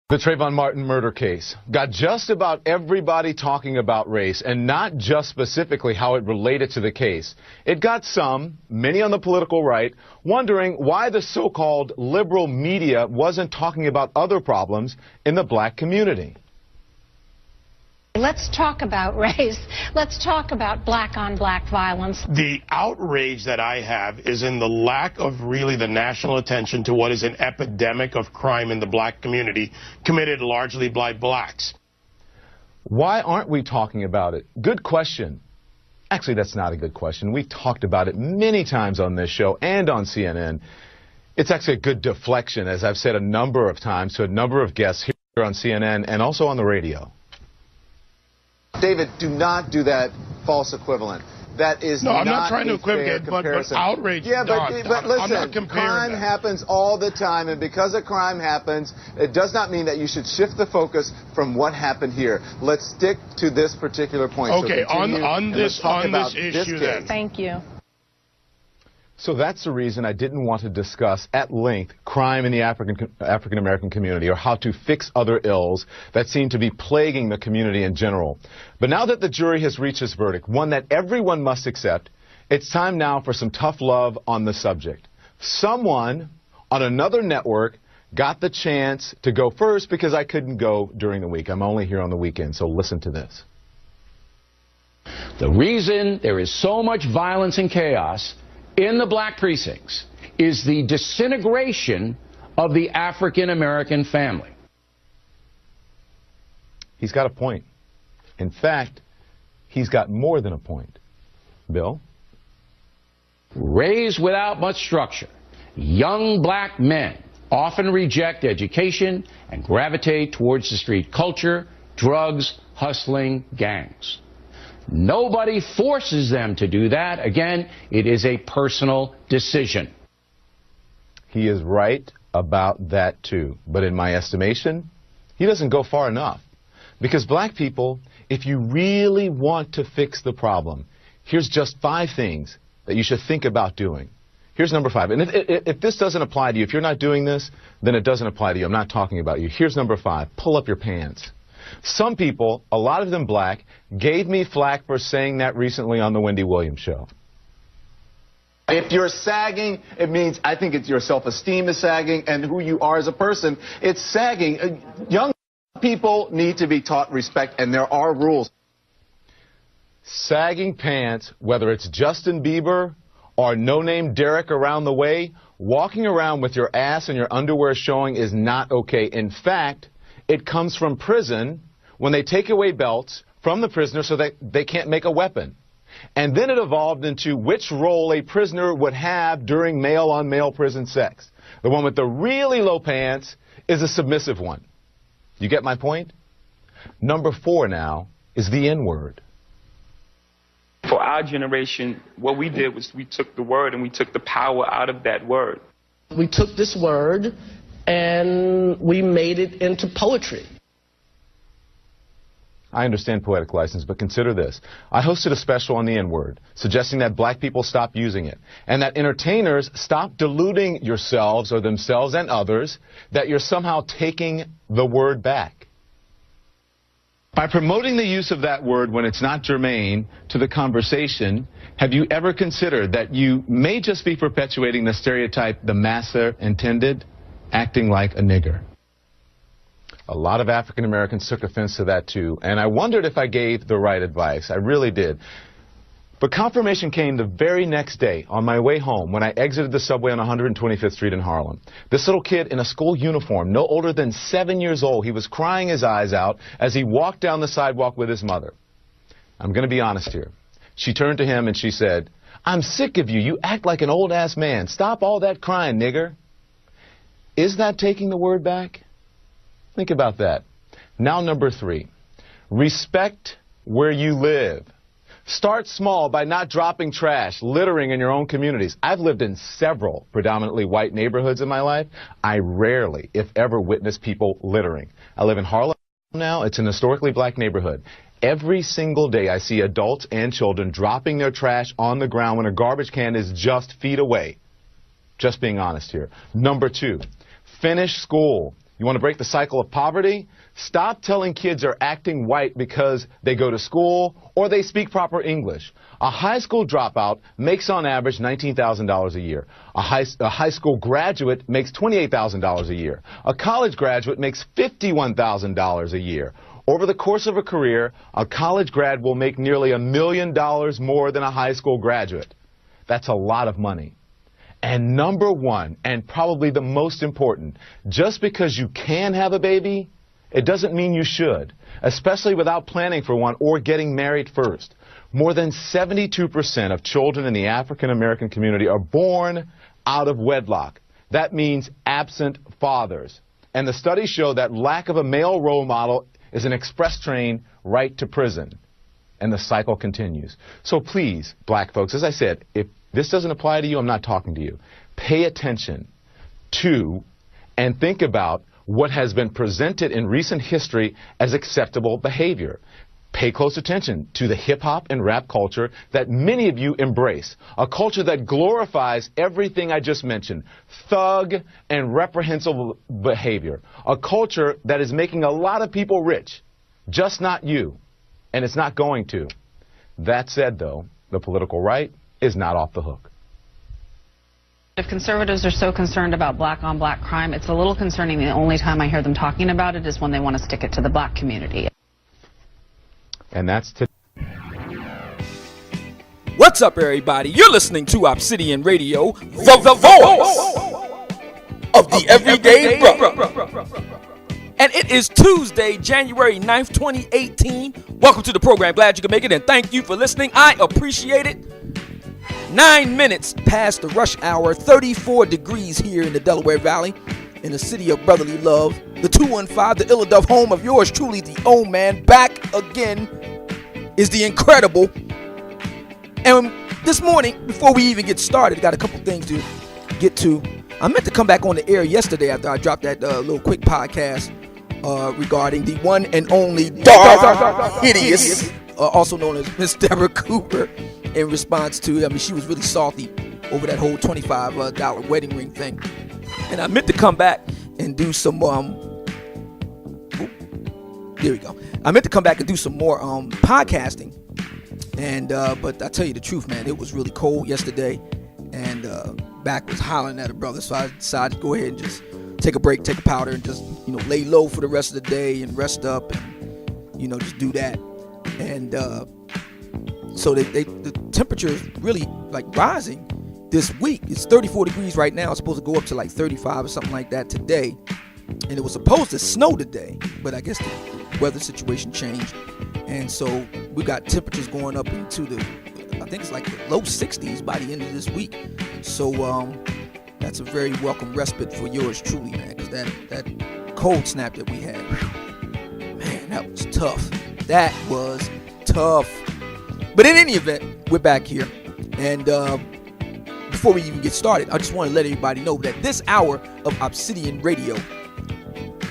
The Trayvon Martin murder case got just about everybody talking about race, and not just specifically how it related to the case. It got some, many on the political right, wondering why the so-called liberal media wasn't talking about other problems in the black community. Let's talk about race. Let's talk about black-on-black violence. The outrage that I have is in the lack of really the national attention to what is an epidemic of crime in the black community, committed largely by blacks. Why aren't we talking about it? Good question. Actually, that's not a good question. We've talked about it many times on this show and on CNN. It's actually a good deflection, as I've said a number of times to a number of guests here on CNN and also on the radio. David, do not do that false equivalent. That is no, not I'm not trying to equivocate, but outrage. Yeah, but listen, crime happens all the time, and because a crime happens, it does not mean that you should shift the focus from what happened here. Let's stick to this particular point. Okay, so on this issue then. Thank you. So that's the reason I didn't want to discuss at length crime in the African-American community or how to fix other ills that seem to be plaguing the community in general. But now that the jury has reached its verdict, one that everyone must accept, it's time now for some tough love on the subject. Someone on another network got the chance to go first because I couldn't go during the week. I'm only here on the weekend, so listen to this. The reason there is so much violence and chaos in the black precincts is the disintegration of the African-American family. He's got a point. In fact, he's got more than a point. Bill? Raised without much structure, young black men often reject education and gravitate towards the street culture, drugs, hustling, gangs. Nobody forces them to do that. Again, it is a personal decision. He is right about that, too. But in my estimation, he doesn't go far enough. Because black people, if you really want to fix the problem, here's just 5 things that you should think about doing. Here's number 5. And if this doesn't apply to you, if you're not doing this, then it doesn't apply to you. I'm not talking about you. Here's number 5. Pull up your pants. Some people, a lot of them black, gave me flack for saying that recently on the Wendy Williams show. If you're sagging, it means I think it's your self-esteem is sagging and who you are as a person. It's sagging. Young people need to be taught respect, and there are rules. Sagging pants, whether it's Justin Bieber or no-name Derek around the way, walking around with your ass and your underwear showing is not okay. In fact, it comes from prison when they take away belts from the prisoner so that they can't make a weapon. And then it evolved into which role a prisoner would have during male-on-male prison sex. The one with the really low pants is a submissive one. You get my point? Number 4 now is the N-word. For our generation, what we did was we took the word and we took the power out of that word. We took this word and we made it into poetry. I understand poetic license, but consider this. I hosted a special on the N-word, suggesting that black people stop using it, and that entertainers stop deluding yourselves or themselves and others that you're somehow taking the word back. By promoting the use of that word when it's not germane to the conversation, have you ever considered that you may just be perpetuating the stereotype the massa intended? Acting like a nigger. A lot of African Americans took offense to that too, and I wondered if I gave the right advice. I really did. But confirmation came the very next day on my way home when I exited the subway on 125th Street in Harlem. This little kid in a school uniform, no older than 7 years old, he was crying his eyes out as he walked down the sidewalk with his mother. I'm going to be honest here. She turned to him and she said, "I'm sick of you. You act like an old-ass man. Stop all that crying, nigger." Is that taking the word back? Think about that. Now, number 3, respect where you live. Start small by not dropping trash, littering in your own communities. I've lived in several predominantly white neighborhoods in my life. I rarely, if ever, witness people littering. I live in Harlem now. It's an historically black neighborhood. Every single day I see adults and children dropping their trash on the ground when a garbage can is just feet away. Just being honest here. Number 2, finish school. You want to break the cycle of poverty? Stop telling kids are acting white because they go to school or they speak proper English. A high school dropout makes on average $19,000 a year. A high school graduate makes $28,000 a year. A college graduate makes $51,000 a year. Over the course of a career, a college grad will make nearly $1 million more than a high school graduate. That's a lot of money. And number one, and probably the most important, just because you can have a baby, it doesn't mean you should, especially without planning for one or getting married first. More than 72% of children in the African American community are born out of wedlock. That means absent fathers. And the studies show that lack of a male role model is an express train right to prison. And the cycle continues. So please, black folks, as I said, if this doesn't apply to you, I'm not talking to you. Pay attention to and think about what has been presented in recent history as acceptable behavior. Pay close attention to the hip-hop and rap culture that many of you embrace, a culture that glorifies everything I just mentioned, thug and reprehensible behavior, a culture that is making a lot of people rich, just not you, and it's not going to. That said, though, the political right is not off the hook. If conservatives are so concerned about black-on-black crime, it's a little concerning. The only time I hear them talking about it is when they want to stick it to the black community. And that's today. What's up, everybody? You're listening to Obsidian Radio, the voice of the everyday brother. And it is Tuesday, January 9th, 2018. Welcome to the program. Glad you can make it, and thank you for listening. I appreciate it. 9 minutes past the rush hour, 34 degrees here in the Delaware Valley, in the city of brotherly love. The 215, the Illaduff home of yours truly, the old man. Back again is the incredible. And this morning, before we even get started, got a couple things to get to. I meant to come back on the air yesterday after I dropped that little quick podcast regarding the one and only Dark Hideous, also known as Miss Deborah Cooper, in response to, she was really salty over that whole $25 wedding ring thing. And I meant to come back and do some, there we go. I meant to come back and do some more podcasting. And, but I tell you the truth, man, it was really cold yesterday. And back was hollering at a brother. So I decided to go ahead and just take a break, take a powder, and just, lay low for the rest of the day and rest up and, just do that. And so the temperature is really like rising this week. It's 34 degrees right now. It's supposed to go up to like 35 or something like that today. And it was supposed to snow today, but I guess the weather situation changed. And so we got temperatures going up into I think it's like the low 60s by the end of this week. So that's a very welcome respite for yours truly, man, because that cold snap that we had, man, that was tough. That was tough. But in any event, we're back here. And before we even get started, I just want to let everybody know that this hour of Obsidian Radio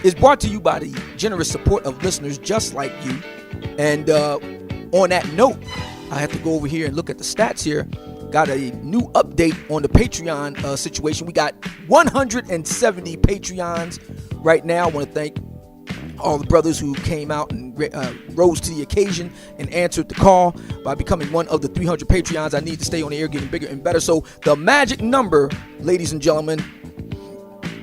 is brought to you by the generous support of listeners just like you. And on that note, I have to go over here and look at the stats here. Got a new update on the Patreon situation. We got 170 Patreons right now. I want to thank all the brothers who came out and rose to the occasion and answered the call by becoming one of the 300 Patreons. I need to stay on the air, getting bigger and better. So the magic number, ladies and gentlemen,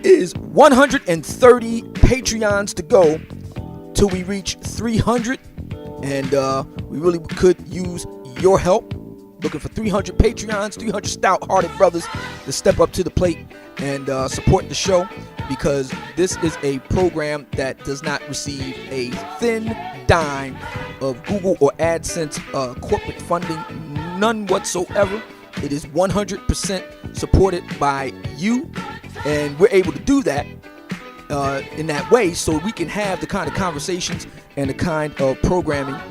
is 130 Patreons to go till we reach 300. And we really could use your help. Looking for 300 Patreons, 300 stout-hearted brothers to step up to the plate and support the show, because this is a program that does not receive a thin dime of Google or AdSense corporate funding, none whatsoever. It is 100% supported by you, and we're able to do that in that way so we can have the kind of conversations and the kind of programming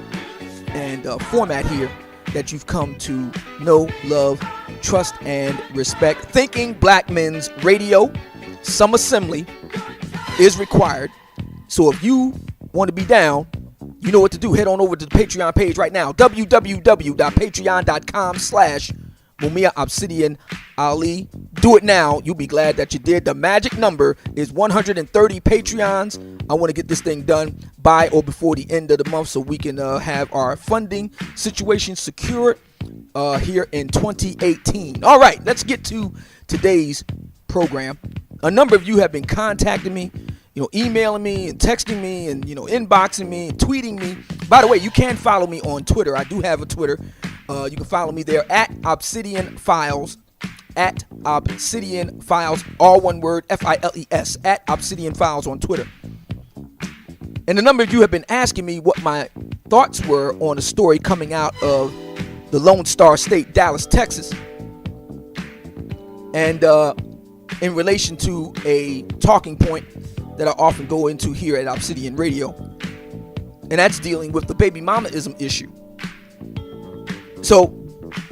and format here that you've come to know, love, trust, and respect. Thinking Black Men's Radio, some assembly is required. So if you want to be down, you know what to do. Head on over to the Patreon page right now, www.patreon.com/more Mumia Obsidian Ali. Do it now. You'll be glad that you did. The magic number is 130 Patreons. I want to get this thing done by or before the end of the month so we can have our funding situation secured here in 2018. All right, let's get to today's program. A number of you have been contacting me, emailing me and texting me and, inboxing me and tweeting me. By the way, you can follow me on Twitter. I do have a Twitter. You can follow me there at Obsidian Files, all one word, Files, at Obsidian Files on Twitter. And a number of you have been asking me what my thoughts were on a story coming out of the Lone Star State, Dallas, Texas. And in relation to a talking point that I often go into here at Obsidian Radio, and that's dealing with the baby mamaism issue. So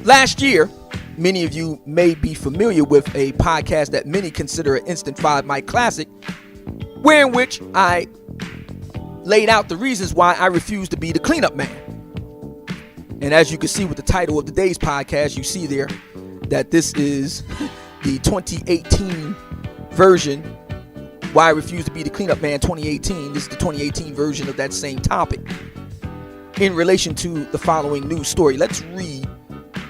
last year, many of you may be familiar with a podcast that many consider an Instant 5 mic classic, where in which I laid out the reasons why I refuse to be the cleanup man. And as you can see with the title of today's podcast, you see there that this is the 2018 version. Why I refuse to be the cleanup man 2018. This is the 2018 version of that same topic in relation to the following news story. Let's read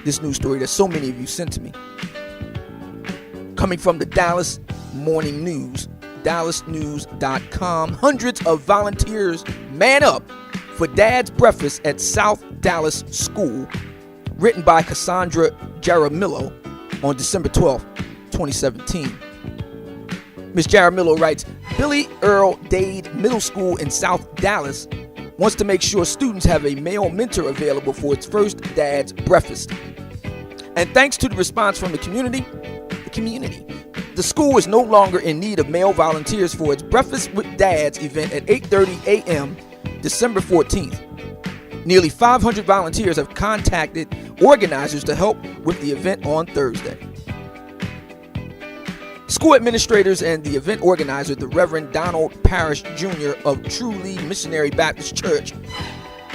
this news story that so many of you sent to me. Coming from the Dallas Morning News, dallasnews.com. Hundreds of volunteers man up for Dad's breakfast at South Dallas School. Written by Cassandra Jaramillo on December 12th, 2017. Ms. Jaramillo writes, Billy Earl Dade Middle School in South Dallas wants to make sure students have a male mentor available for its first Dad's breakfast. And thanks to the response from the community, the school is no longer in need of male volunteers for its Breakfast with Dads event at 8:30 a.m. December 14th. Nearly 500 volunteers have contacted organizers to help with the event on Thursday. School administrators and the event organizer, the Reverend Donald Parrish Jr. of True Lee Missionary Baptist Church,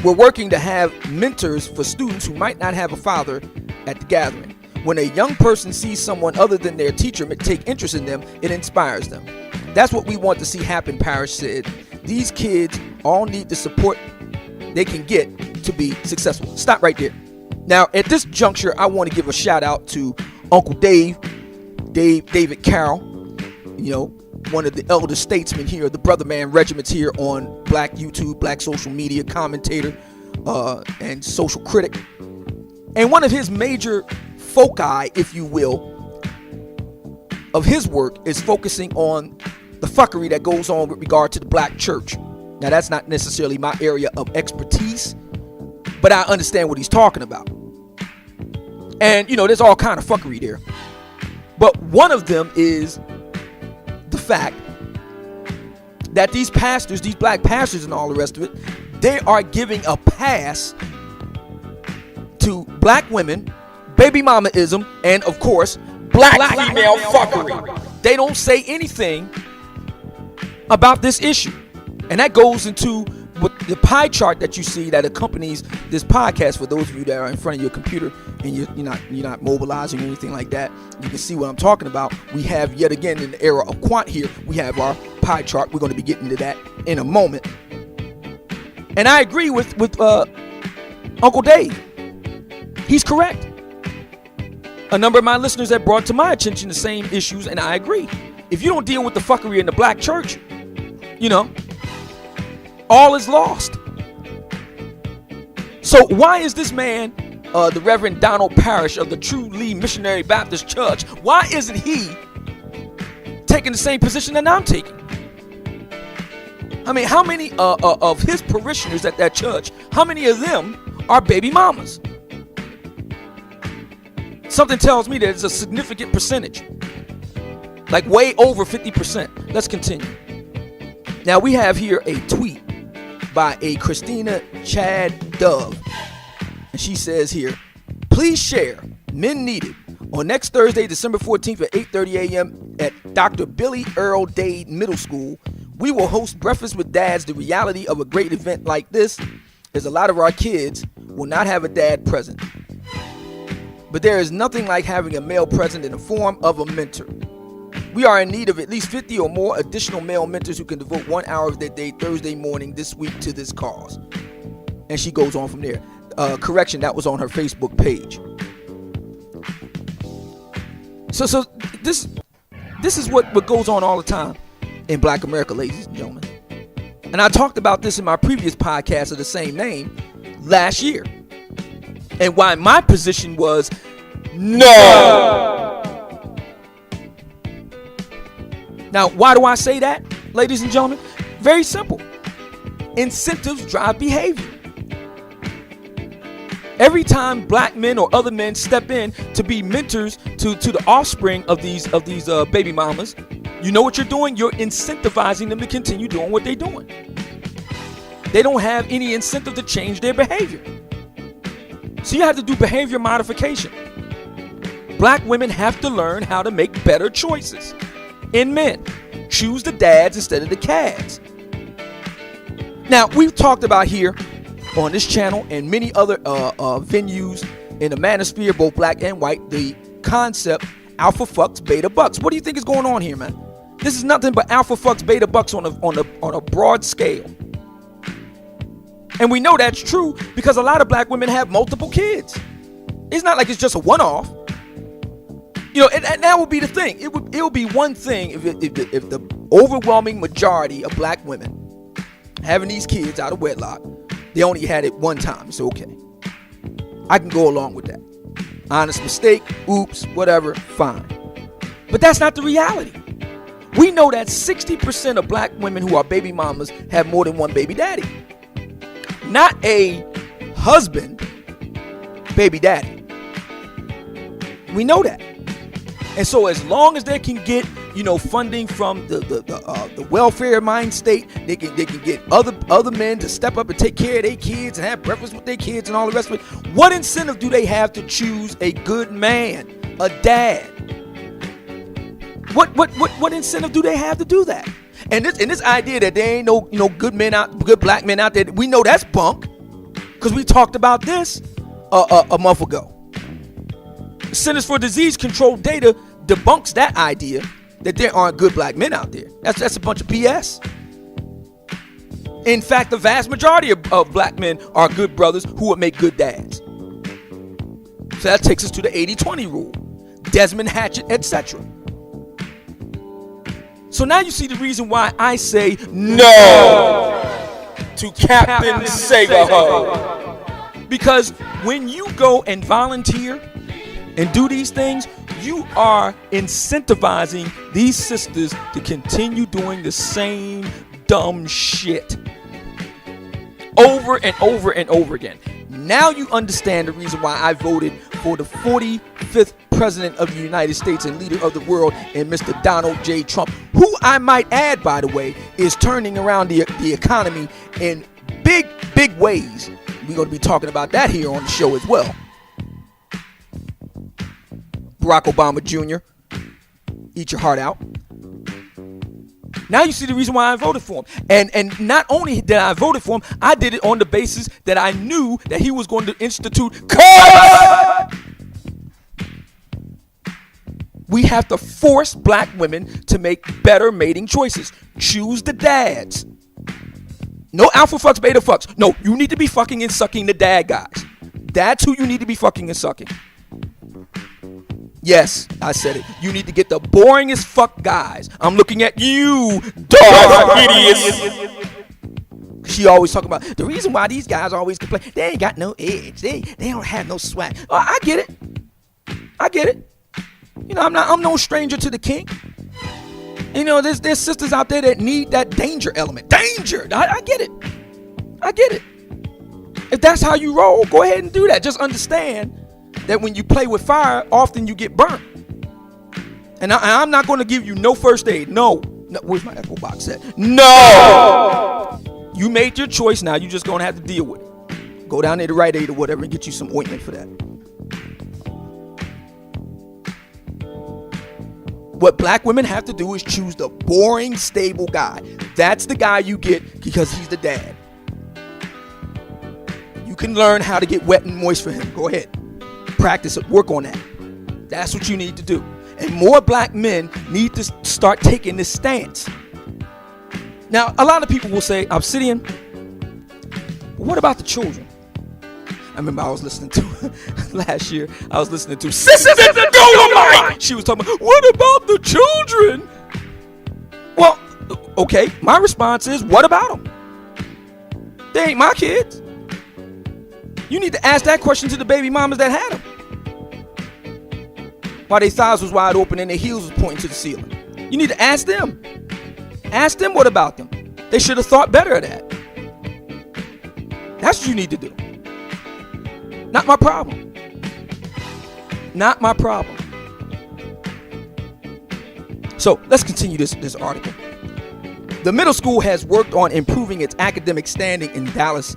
were working to have mentors for students who might not have a father at the gathering. When a young person sees someone other than their teacher take interest in them, it inspires them. That's what we want to see happen, Parrish said. These kids all need the support they can get to be successful. Stop right there. Now, at this juncture, I want to give a shout out to Uncle David Carroll, one of the elder statesmen here, the Brother Man Regiments here on Black YouTube, Black social media commentator, and social critic. And one of his major foci, if you will, of his work is focusing on the fuckery that goes on with regard to the black church. Now, that's not necessarily my area of expertise, but I understand what he's talking about. And, there's all kind of fuckery there. But one of them is the fact that these pastors, these black pastors and all the rest of it, they are giving a pass to black women, baby mamaism, and of course, black female fuckery. They don't say anything about this issue. And that goes into the pie chart that you see that accompanies this podcast. For those of you that are in front of your computer and you're not mobilizing or anything like that, you can see what I'm talking about. We have, yet again, in the era of quant here, we have our pie chart. We're going to be getting to that in a moment. And I agree with Uncle Dave. He's correct. A number of my listeners have brought to my attention the same issues, and I agree. If you don't deal with the fuckery in the black church, all is lost. So why is this man, the Reverend Donald Parrish of the True Lee Missionary Baptist Church, why isn't he taking the same position that I'm taking? I mean, how many of his parishioners at that church, how many of them are baby mamas? Something tells me that it's a significant percentage, like way over 50%. Let's continue. Now we have here a tweet by a Christina Chad Dove, and she says here, please share Men Needed on next Thursday, December 14th at 8:30 a.m. at Dr. Billy Earl Dade Middle School. We will host Breakfast with Dads. The reality of a great event like this is a lot of our kids will not have a dad present. but there is nothing like having a male present in the form of a mentor. We are in need of at least 50 or more additional male mentors who can devote 1 hour of their day Thursday morning this week to this cause. And she goes on from there. Correction, that was on her Facebook page. So this is what goes on all the time in Black America, ladies and gentlemen. And I talked about this in my previous podcast of the same name last year. And why my position was no. Now, why do I say that, ladies and gentlemen? Very simple. Incentives drive behavior. Every time black men or other men step in to be mentors to the offspring of these baby mamas, you know what you're doing? You're incentivizing them to continue doing what they're doing. They don't have any incentive to change their behavior. So you have to do behavior modification. Black women have to learn how to make better choices in men. Choose the dads instead of the cads. Now, we've talked about here on this channel and many other venues in the manosphere, both black and white, the concept alpha fucks beta bucks. What do you think is going on here, man? This is nothing but alpha fucks beta bucks on a broad scale. And we know that's true because a lot of black women have multiple kids. It's not like it's just a one-off. You know, and that would be the thing. It would be one thing if the overwhelming majority of black women having these kids out of wedlock, they only had it one time. It's okay. I can go along with that. Honest mistake, oops, whatever, fine. But that's not the reality. We know that 60% of black women who are baby mamas have more than one baby daddy. Not a husband, baby daddy. We know that. And so as long as they can get, you know, funding from the welfare mind state, they can get other men to step up and take care of their kids and have breakfast with their kids and all the rest of it. What incentive do they have to choose a good man, a dad? What incentive do they have to do that? And this idea that there ain't no good black men out there, we know that's bunk, because we talked about this a month ago. Centers for Disease Control data debunks that idea that there aren't good black men out there. That's a bunch of BS. In fact, the vast majority of black men are good brothers who would make good dads. So that takes us to the 80-20 rule, Desmond Hatchett, etc. So now you see the reason why I say no to Captain Save-A-Ho. Because when you go and volunteer and do these things, you are incentivizing these sisters to continue doing the same dumb shit over and over and over again. Now you understand the reason why I voted for the 45th President of the United States and leader of the world, and Mr. Donald J. Trump, who I might add, by the way, is turning around the economy in big ways. We're going to be talking about that here on the show as well. Barack Obama Jr., eat your heart out. Now you see the reason why I voted for him. And not only did I vote for him, I did it on the basis that I knew that he was going to institute cut. We have to force black women to make better mating choices. Choose the dads. No alpha fucks, beta fucks. No, you need to be fucking and sucking the dad guys. That's who you need to be fucking and sucking. Yes, I said it. You need to get the boring as fuck guys. I'm looking at you, dog idiots. She always talking about the reason why these guys always complain. They ain't got no edge. They don't have no swag. Oh, I get it. You know, I'm no stranger to the kink. You know, there's sisters out there that need that danger element. Danger. I get it. If that's how you roll, go ahead and do that. Just understand that when you play with fire, often you get burnt. And I'm not going to give you no first aid. No. Where's my echo box at? No. You made your choice. Now you're just going to have to deal with it. Go down there to Rite Aid or whatever and get you some ointment for that. What black women have to do is choose the boring, stable guy. That's the guy you get because he's the dad. You can learn how to get wet and moist for him. Go ahead. practice work on that. That's what you need to do. And more black men need to start taking this stance. Now, a lot of people will say, Obsidian, what about the children? I remember I was listening to last year. I was listening to Sisters in the Dolomite. She was talking about, what about the children? Well, okay. My response is, what about them? They ain't my kids. You need to ask that question to the baby mamas that had them. While their thighs was wide open and their heels was pointing to the ceiling. You need to ask them. Ask them what about them. They should have thought better of that. That's what you need to do. Not my problem. Not my problem. So let's continue this article. The middle school has worked on improving its academic standing in Dallas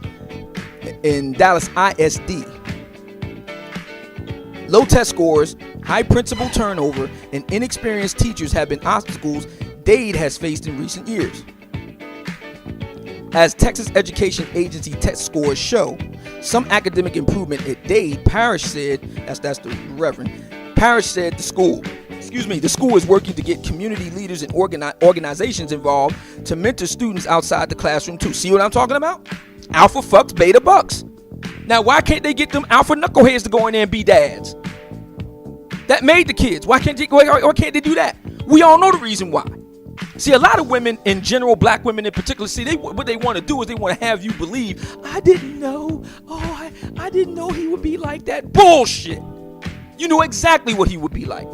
ISD. Low test scores, high principal turnover, and inexperienced teachers have been obstacles Dade has faced in recent years. As Texas Education Agency test scores show, some academic improvement at Dade, Parrish said, that's the Reverend, Parrish said the school is working to get community leaders and organizations involved to mentor students outside the classroom too. See what I'm talking about? Alpha fucks beta bucks. Now, why can't they get them alpha knuckleheads to go in there and be dads? That made the kids. Why can't they do that? We all know the reason why. See, a lot of women in general, black women in particular, what they want to do is they want to have you believe, I didn't know. Oh, I didn't know he would be like that. Bullshit. You knew exactly what he would be like.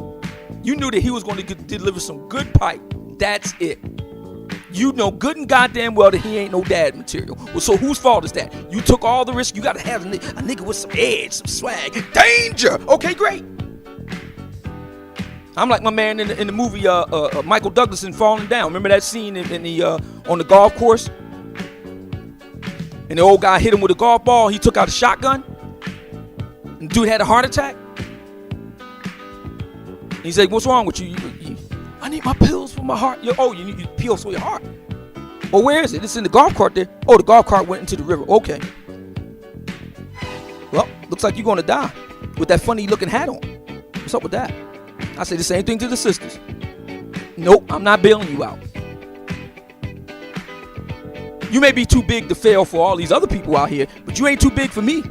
You knew that he was going to deliver some good pipe. That's it. You know good and goddamn well that he ain't no dad material. Well, so whose fault is that? You took all the risk. You got to have a nigga with some edge, some swag. Danger. Okay, great. I'm like my man in the movie Michael Douglas in Falling Down. Remember that scene in the on the golf course? And the old guy hit him with a golf ball. He took out a shotgun. And the dude had a heart attack. And he said, what's wrong with you? I need my pills for my heart. You need pills for your heart. Well, where is it? It's in the golf cart there. Oh, the golf cart went into the river. Okay. Well, looks like you're going to die with that funny looking hat on. What's up with that? I say the same thing to the sisters. Nope, I'm not bailing you out. You may be too big to fail for all these other people out here, but you ain't too big for me.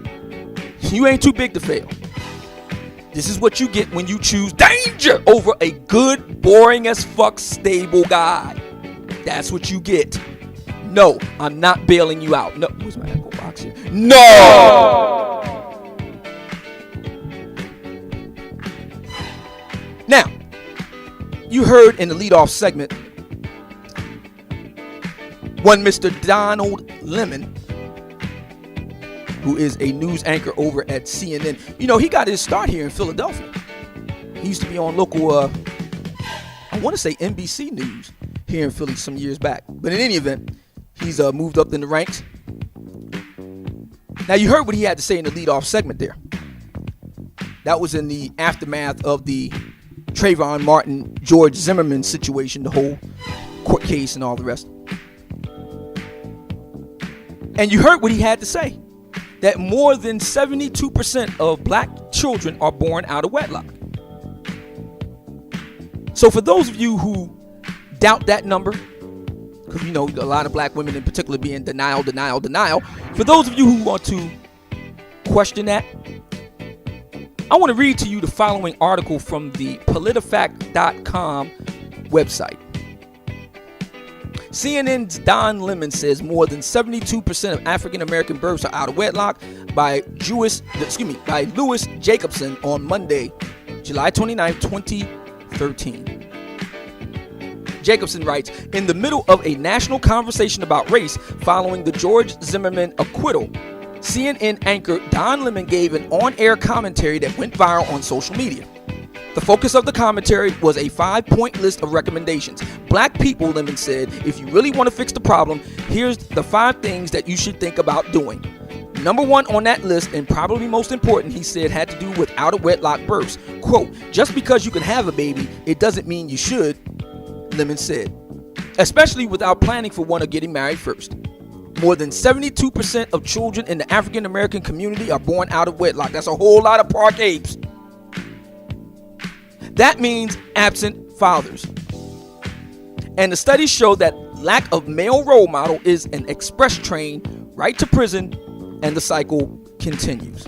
You ain't too big to fail. This is what you get when you choose danger over a good, boring as fuck, stable guy. That's what you get. No, I'm not bailing you out. No, where's my echo box here? No! Now, you heard in the leadoff segment, one Mr. Donald Lemon, who is a news anchor over at CNN. You know, he got his start here in Philadelphia. He used to be on local, I want to say NBC News here in Philly some years back. But in any event, he's moved up in the ranks. Now, you heard what he had to say in the leadoff segment there. That was in the aftermath of the Trayvon Martin, George Zimmerman situation, the whole court case and all the rest. And you heard what he had to say, that more than 72% of black children are born out of wedlock. So for those of you who doubt that number, because you know a lot of black women in particular be in denial. For those of you who want to question that, I want to read to you the following article from the PolitiFact.com website. CNN's Don Lemon says more than 72% of African American births are out of wedlock by Louis Jacobson on Monday, July 29, 2013. Jacobson writes, in the middle of a national conversation about race following the George Zimmerman acquittal, CNN anchor Don Lemon gave an on-air commentary that went viral on social media. The focus of the commentary was a 5-point list of recommendations. Black people, Lemon said, if you really want to fix the problem, here's the 5 things that you should think about doing. Number 1 on that list, and probably most important, he said, had to do with out-of-wedlock births. Quote, just because you can have a baby, it doesn't mean you should, Lemon said, especially without planning for one or getting married first. More than 72% of children in the African American community are born out of wedlock. That's a whole lot of park apes. That means absent fathers. And the studies show that lack of male role model is an express train right to prison, and the cycle continues.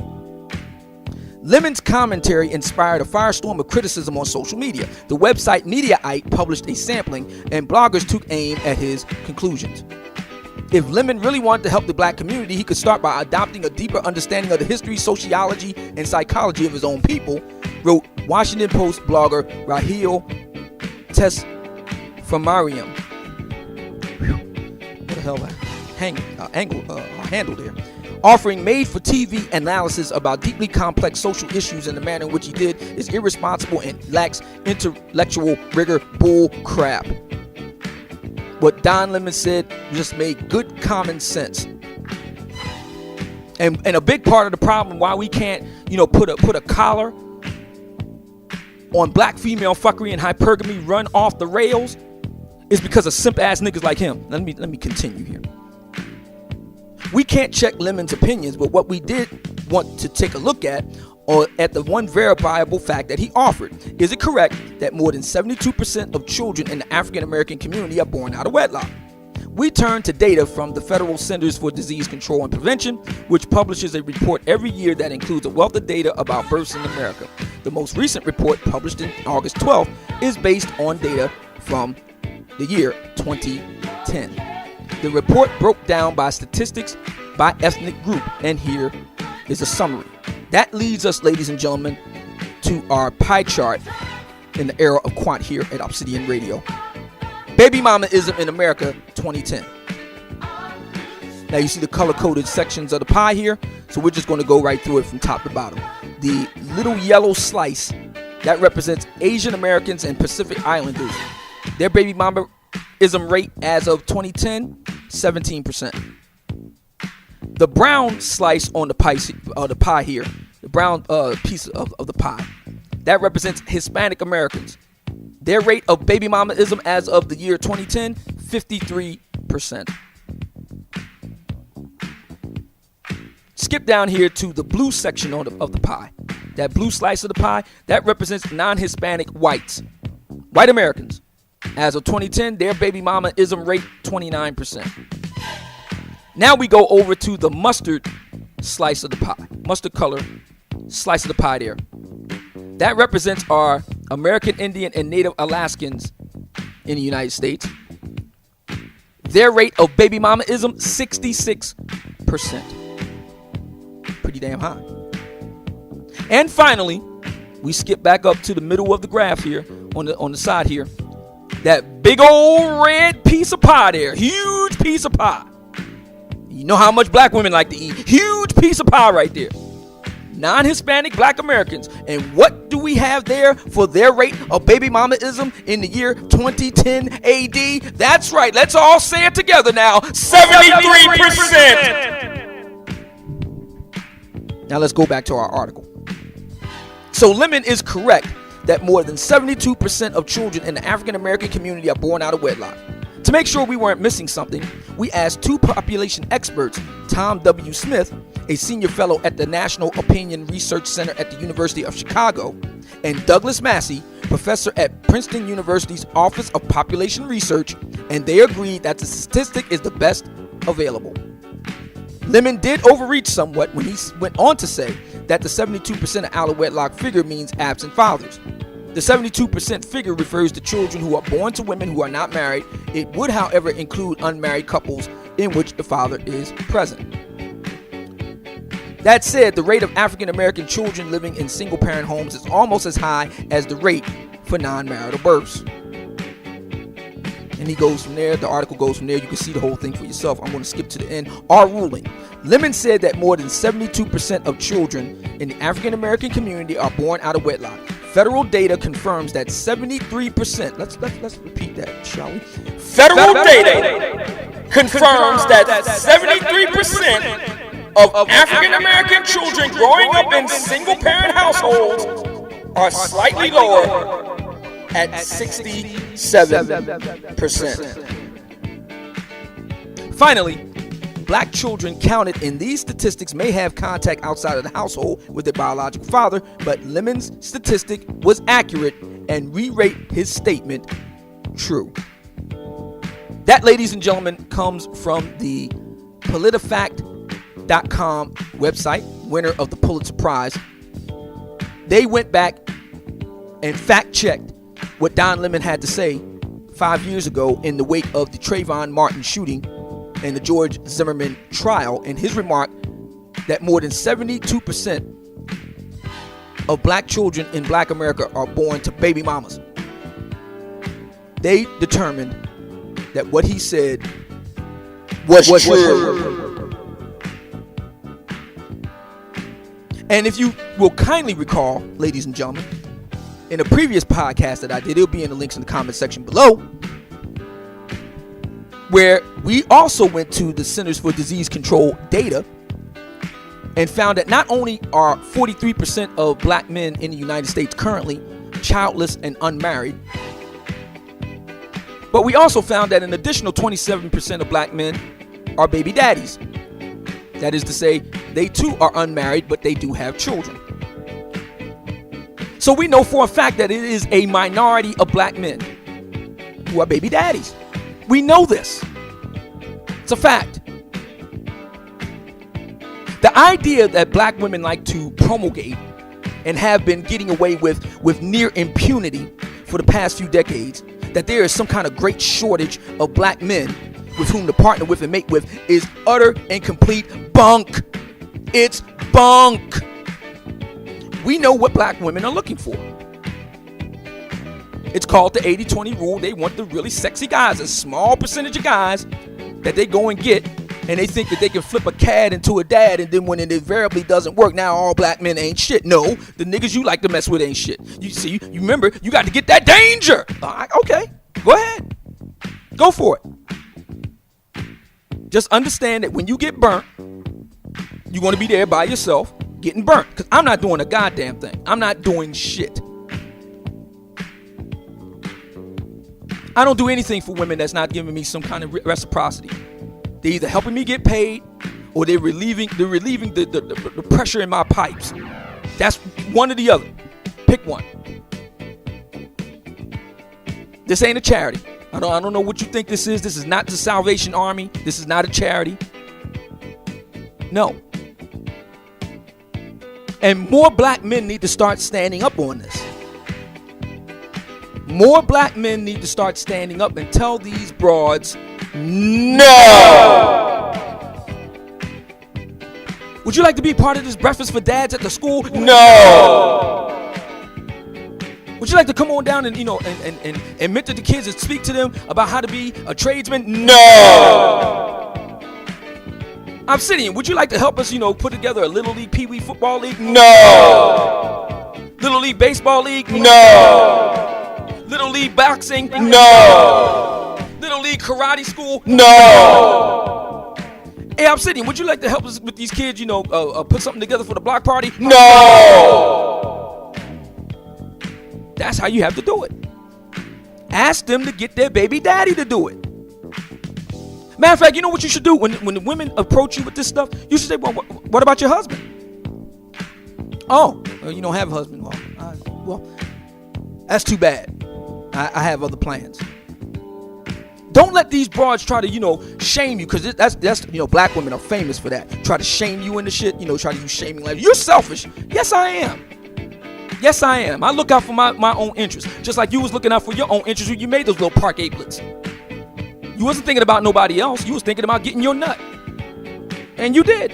Lemon's commentary inspired a firestorm of criticism on social media. The website Mediaite published a sampling, and bloggers took aim at his conclusions. If Lemon really wanted to help the black community, he could start by adopting a deeper understanding of the history, sociology, and psychology of his own people, wrote Washington Post blogger Raheel Tesfamariam. What the hell handle there? Offering made-for-TV analysis about deeply complex social issues in the manner in which he did is irresponsible and lacks intellectual rigor. Bull crap. What Don Lemon said just made good common sense. And a big part of the problem why we can't, put a collar on black female fuckery and hypergamy run off the rails is because of simp ass niggas like him. Let me continue here. We can't check Lemon's opinions, but what we did want to take a look at the one verifiable fact that he offered. Is it correct that more than 72% of children in the African American community are born out of wedlock? We turn to data from the Federal Centers for Disease Control and Prevention, which publishes a report every year that includes a wealth of data about births in America. The most recent report, published in August 12th, is based on data from the year 2010. The report broke down by statistics by ethnic group, and here is a summary. That leads us, ladies and gentlemen, to our pie chart in the era of Quant here at Obsidian Radio. Baby mamaism in America 2010. Now you see the color-coded sections of the pie here, so we're just going to go right through it from top to bottom. The little yellow slice, that represents Asian Americans and Pacific Islanders. Their baby mamaism rate as of 2010, 17%. The brown slice on the pie here, the brown piece of the pie, that represents Hispanic Americans. Their rate of baby mamaism as of the year 2010, 53%. Skip down here to the blue section of the pie. That blue slice of the pie, that represents non-Hispanic whites. White Americans. As of 2010, their baby mamaism rate, 29%. Now we go over to the mustard slice of the pie. Mustard color slice of the pie there. That represents our American Indian and Native Alaskans in the United States. Their rate of baby mamaism, 66%. Pretty damn high. And finally, we skip back up to the middle of the graph here, on the side here. That big old red piece of pie there. Huge piece of pie. You know how much black women like to eat. Huge piece of pie right there. Non-Hispanic black Americans. And what do we have there for their rate of baby mamaism in the year 2010 AD? That's right. Let's all say it together now. 73%. Now let's go back to our article. So Lemon is correct that more than 72% of children in the African American community are born out of wedlock. To make sure we weren't missing something, we asked two population experts, Tom W. Smith, a senior fellow at the National Opinion Research Center at the University of Chicago, and Douglas Massey, professor at Princeton University's Office of Population Research, and they agreed that the statistic is the best available. Lemon did overreach somewhat when he went on to say that the 72% of out of wedlock figure means absent fathers. The 72% figure refers to children who are born to women who are not married. It would, however, include unmarried couples in which the father is present. That said, the rate of African American children living in single-parent homes is almost as high as the rate for non-marital births. And he goes from there. The article goes from there. You can see the whole thing for yourself. I'm going to skip to the end. Our ruling. Lemon said that more than 72% of children in the African American community are born out of wedlock. Federal data confirms that 73%. Let's repeat that, shall we? Federal data confirms that 73% of African American children growing up in single-parent households are slightly lower at 67%. Finally, black children counted in these statistics may have contact outside of the household with their biological father, but Lemon's statistic was accurate and re-rate his statement true. That, ladies and gentlemen, comes from the PolitiFact.com website, winner of the Pulitzer Prize. They went back and fact-checked what Don Lemon had to say 5 years ago in the wake of the Trayvon Martin shooting and the George Zimmerman trial, and his remark that more than 72% of black children in black America are born to baby mamas. They determined that what he said was true. And if you will kindly recall, ladies and gentlemen, in a previous podcast that I did, it'll be in the links in the comment section below, where we also went to the Centers for Disease Control data and found that not only are 43% of black men in the United States currently childless and unmarried, but we also found that an additional 27% of black men are baby daddies. That is to say, they too are unmarried, but they do have children. So we know for a fact that it is a minority of black men who are baby daddies. We know this. It's a fact. The idea that black women like to promulgate and have been getting away with near impunity for the past few decades, that there is some kind of great shortage of black men with whom to partner with and mate with, is utter and complete bunk. It's bunk. We know what black women are looking for. It's called the 80-20 rule. They want the really sexy guys, a small percentage of guys that they go and get, and they think that they can flip a cat into a dad, and then when it invariably doesn't work, now all black men ain't shit. No, the niggas you like to mess with ain't shit. You see, you remember, you got to get that danger. Okay, go ahead. Go for it. Just understand that when you get burnt, you're going to be there by yourself getting burnt. Because I'm not doing a goddamn thing. I'm not doing shit. I don't do anything for women that's not giving me some kind of reciprocity. They're either helping me get paid or they're relieving the pressure in my pipes. That's one or the other. Pick one. This ain't a charity. I don't know what you think this is. This is not the Salvation Army. This is not a charity. No. And more black men need to start standing up on this. More black men need to start standing up and tell these broads, no! Would you like to be part of this breakfast for dads at the school? No! Would you like to come on down and, and mentor the kids and speak to them about how to be a tradesman? No! Obsidian, would you like to help us, put together a Little League Pee Wee football league? No! Little League baseball league? No! Little League boxing? No! Little League karate school? No! Hey, Obsidian, would you like to help us with these kids, put something together for the block party? No! That's how you have to do it. Ask them to get their baby daddy to do it. Matter of fact, you know what you should do when the women approach you with this stuff? You should say, well, what about your husband? Oh, well, you don't have a husband. Well, that's too bad. I have other plans. Don't let these broads try to, shame you, because that's black women are famous for that. Try to shame you into shit, try to use shaming language. You're selfish. Yes, I am. Yes, I am. I look out for my own interests, just like you was looking out for your own interests when you made those little park aplets. You wasn't thinking about nobody else. You was thinking about getting your nut. And you did.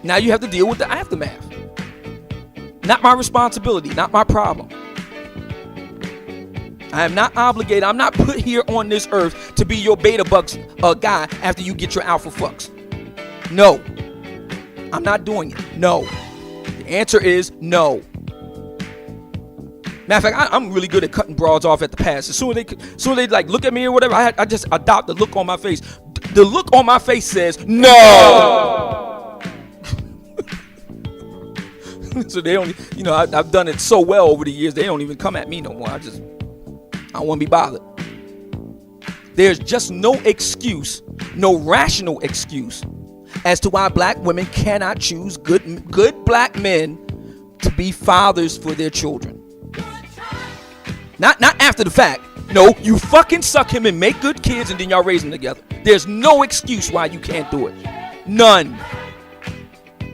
Now you have to deal with the aftermath. Not my responsibility, not my problem. I am not obligated. I'm not put here on this earth to be your beta bucks guy after you get your alpha fucks. No. I'm not doing it. No. The answer is no. Matter of fact, I'm really good at cutting broads off at the pass. As soon as they like look at me or whatever, I just adopt the look on my face. The look on my face says no. So they only, I've done it so well over the years. They don't even come at me no more. I don't want to be bothered. There's just no excuse, no rational excuse as to why black women cannot choose good black men to be fathers for their children. Not after the fact. No, you fucking suck him and make good kids and then y'all raise them together. There's no excuse why you can't do it. None.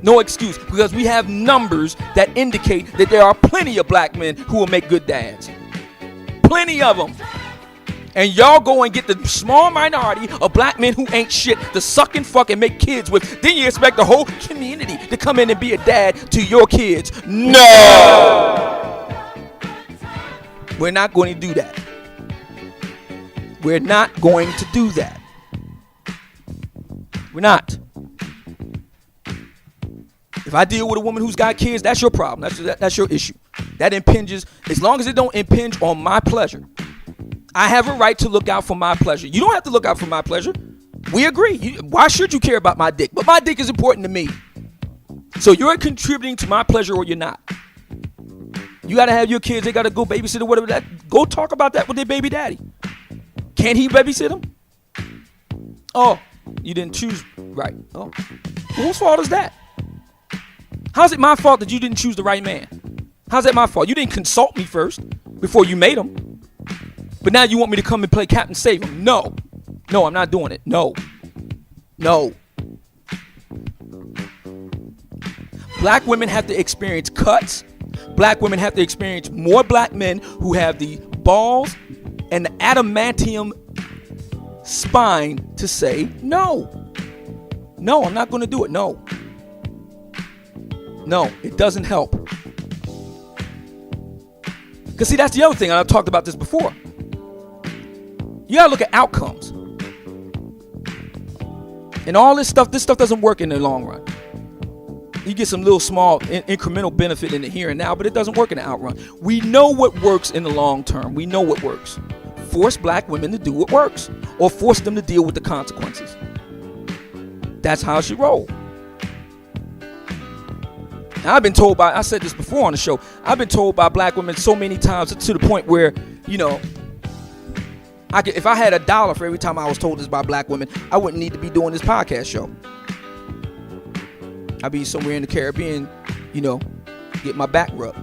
No excuse, because we have numbers that indicate that there are plenty of black men who will make good dads. Plenty of them. And y'all go and get the small minority of black men who ain't shit to suck and fuck and make kids with. Then you expect the whole community to come in and be a dad to your kids. No! We're not going to do that. We're not going to do that. We're not. If I deal with a woman who's got kids, that's your problem. That's your issue. That impinges, as long as it don't impinge on my pleasure. I have a right to look out for my pleasure. You don't have to look out for my pleasure. We agree. Why should you care about my dick? But my dick is important to me. So you're contributing to my pleasure or you're not. You got to have your kids. They got to go babysit or whatever. Go talk about that with their baby daddy. Can't he babysit them? Oh, you didn't choose right. Oh, whose fault is that? How's it my fault that you didn't choose the right man? How's that my fault? You didn't consult me first before you made him. But now you want me to come and play Captain Save him. No, I'm not doing it. No. Black women have to experience cuts. Black women have to experience more black men who have the balls and the adamantium spine to say no. No, I'm not going to do it. No, it doesn't help. Because see, that's the other thing, and I've talked about this before. You gotta look at outcomes. And all this stuff doesn't work in the long run. You get some little small incremental benefit in the here and now, but it doesn't work in the outrun. We know what works in the long term. We know what works. Force black women to do what works, or force them to deal with the consequences. That's how it should roll. Now, I've been told I said this before on the show, I've been told by black women so many times to the point where, if I had $1 for every time I was told this by black women, I wouldn't need to be doing this podcast show. I'd be somewhere in the Caribbean, get my back rubbed.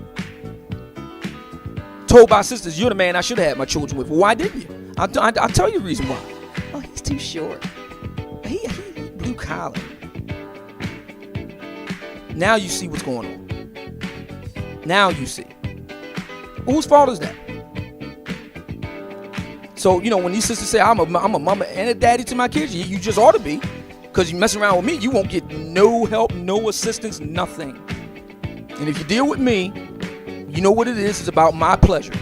Told by sisters, you're the man I should have had my children with. Well, why didn't you? I'll tell you the reason why. Oh, he's too short. He blue collar. Now you see what's going on. Now you see. Whose fault is that? So, when these sisters say, I'm a mama and a daddy to my kids, you just ought to be. Because you mess around with me, you won't get no help, no assistance, nothing. And if you deal with me, you know what it is. It's about my pleasure.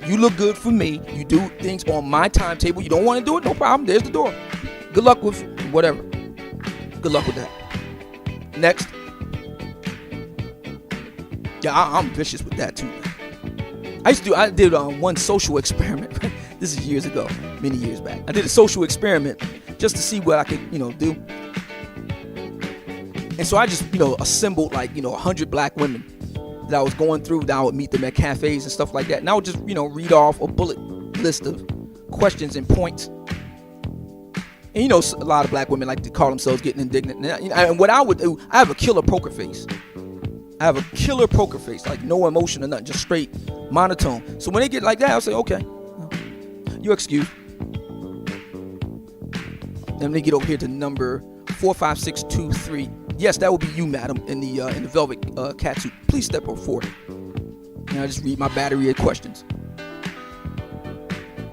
You look good for me. You do things on my timetable. You don't want to do it? No problem. There's the door. Good luck with whatever. Good luck with that. Next. Yeah, I'm vicious with that too. I did one social experiment. This is years ago, many years back. I did a social experiment just to see what I could, do. And so I just, assembled 100 black women that I was going through. That I would meet them at cafes and stuff like that. And I would just, read off a bullet list of questions and points. And a lot of black women like to call themselves getting indignant. And what I would do, I have a killer poker face. Like no emotion or nothing, just straight monotone. So when they get like that, I'll say, okay, you're excused. Then they get over here to number 45623. Yes, that will be you, madam, in the velvet catsuit. Please step forward. And I just read my battery of questions.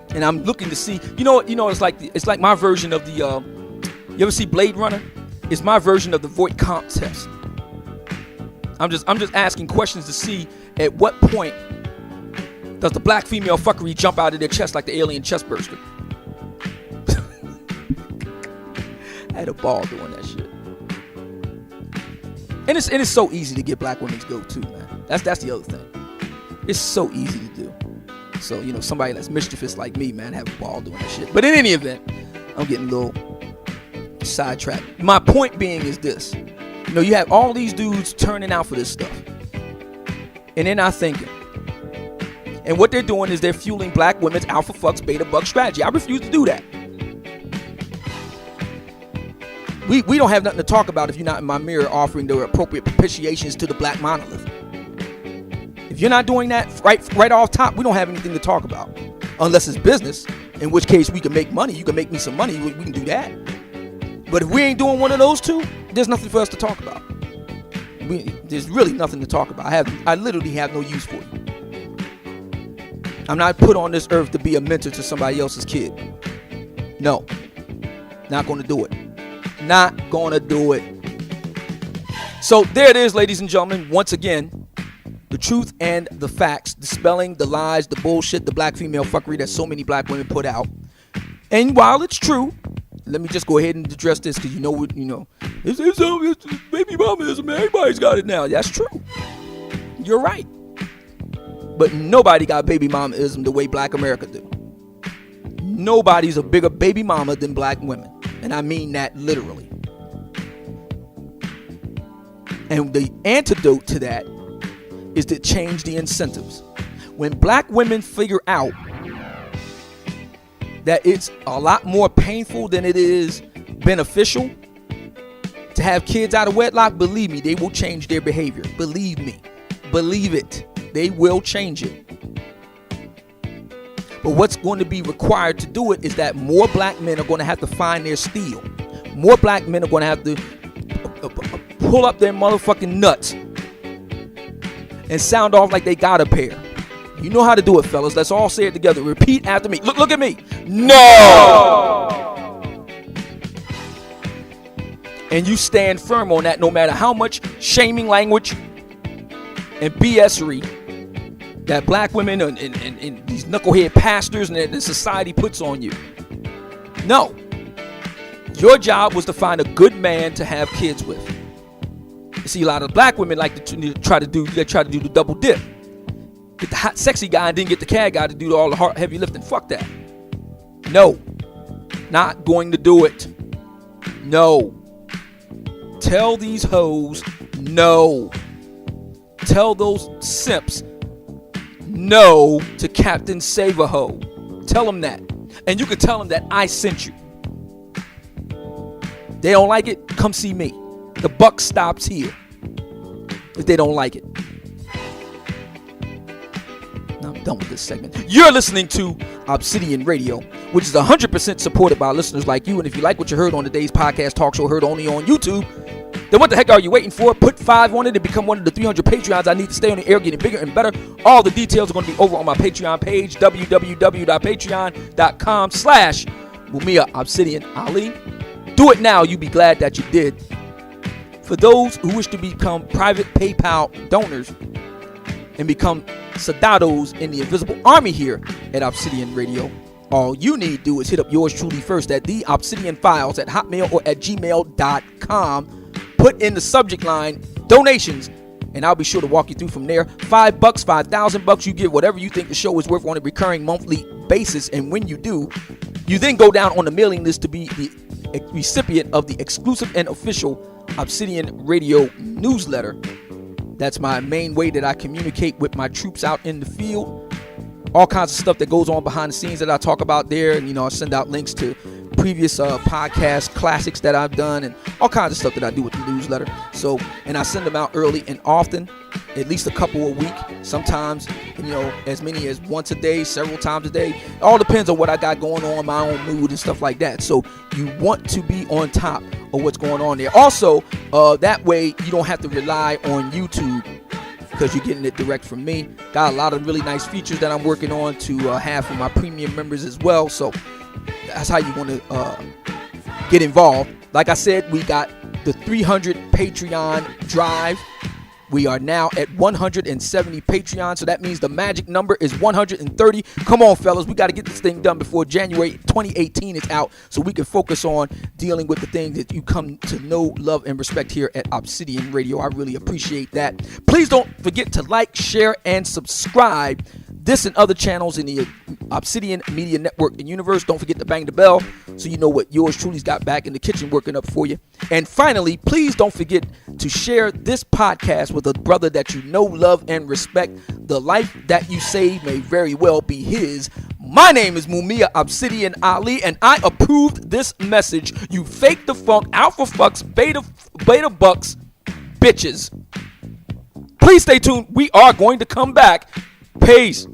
And I'm looking to see, it's like my version of the, you ever see Blade Runner? It's my version of the Voight-Kampff test. I'm just asking questions to see at what point does the black female fuckery jump out of their chest like the alien chest burster. I had a ball doing that shit. And it's so easy to get black women to go too, man. That's the other thing. It's so easy to do. So, somebody that's mischievous like me, man, have a ball doing that shit. But in any event, I'm getting a little sidetracked. My point being is this. You have all these dudes turning out for this stuff. And they're not thinking. And what they're doing is they're fueling black women's alpha fucks beta buck strategy. I refuse to do that. We don't have nothing to talk about if you're not in my mirror offering the appropriate propitiations to the black monolith. If you're not doing that right off top, we don't have anything to talk about. Unless it's business, in which case we can make money. You can make me some money. We can do that. But if we ain't doing one of those two, there's nothing for us to talk about. There's really nothing to talk about. I literally have no use for you. I'm not put on this earth to be a mentor to somebody else's kid. No. Not going to do it. Not going to do it. So there it is, ladies and gentlemen. Once again, the truth and the facts, dispelling the lies, the bullshit, the black female fuckery that so many black women put out. And while it's true, let me just go ahead and address this, because it's baby mamaism. Everybody's got it now. That's true. You're right. But nobody got baby mamaism the way black America do. Nobody's a bigger baby mama than black women. And I mean that literally. And the antidote to that is to change the incentives. When black women figure out that it's a lot more painful than it is beneficial to have kids out of wedlock, believe me, they will change their behavior. Believe me. Believe it. They will change it. But what's going to be required to do it is that more black men are going to have to find their steel. More black men are going to have to pull up their motherfucking nuts and sound off like they got a pair. You know how to do it, fellas. Let's all say it together. Repeat after me. Look at me. No! And you stand firm on that no matter how much shaming language and BSery that black women and these knucklehead pastors and the society puts on you. No. Your job was to find a good man to have kids with. You see, a lot of black women like to try to do the double dip. Get the hot, sexy guy and then get the CAD guy to do all the hard, heavy lifting. Fuck that. No. Not going to do it. No. Tell these hoes no. Tell those simps no to Captain Save-A-Ho. Tell them that. And you can tell them that I sent you. They don't like it, come see me. The buck stops here if they don't like it. Now I'm done with this segment. You're listening to Obsidian Radio, which is 100% supported by listeners like you. And if you like what you heard on today's podcast talk show heard only on YouTube, then what the heck are you waiting for? Put 5 on it and become one of the 300 Patreons I need to stay on the air getting bigger and better. All the details are going to be over on my Patreon page, www.patreon.com/Mumia Obsidian Ali. Do it now. You'll be glad that you did. For those who wish to become private PayPal donors and become soldados in the invisible army here at Obsidian Radio, all you need to do is hit up yours truly first at the Obsidian Files at Hotmail or at gmail.com. Put in the subject line donations, and I'll be sure to walk you through from there. $5, $5,000, you give whatever you think the show is worth on a recurring monthly basis. And when you do, you then go down on the mailing list to be the recipient of the exclusive and official Obsidian Radio newsletter. That's my main way that I communicate with my troops out in the field. All kinds of stuff that goes on behind the scenes that I talk about there, and I send out links to previous podcast classics that I've done and all kinds of stuff that I do with the newsletter. So, and I send them out early and often, at least a couple a week, sometimes as many as once a day, several times a day. It all depends on what I got going on, my own mood and stuff like that. So you want to be on top of what's going on there. Also, that way you don't have to rely on YouTube, because you're getting it direct from me. Got a lot of really nice features that I'm working on to have for my premium members as well. So that's how you want to get involved. Like I said, we got the 300 Patreon drive. We are now at 170 Patreon, so that means the magic number is 130. Come on, fellas, we got to get this thing done before January 2018 is out, so we can focus on dealing with the things that you come to know, love, and respect here at Obsidian Radio. I really appreciate that. Please don't forget to like, share, and subscribe this and other channels in the Obsidian Media Network and universe. Don't forget to bang the bell so you know what yours truly's got back in the kitchen working up for you. And finally, please don't forget to share this podcast with a brother that you know, love, and respect. The life that you save may very well be his. My name is Mumia Obsidian Ali, and I approved this message. You fake the funk, alpha fucks, beta bucks, bitches. Please stay tuned. We are going to come back. Peace.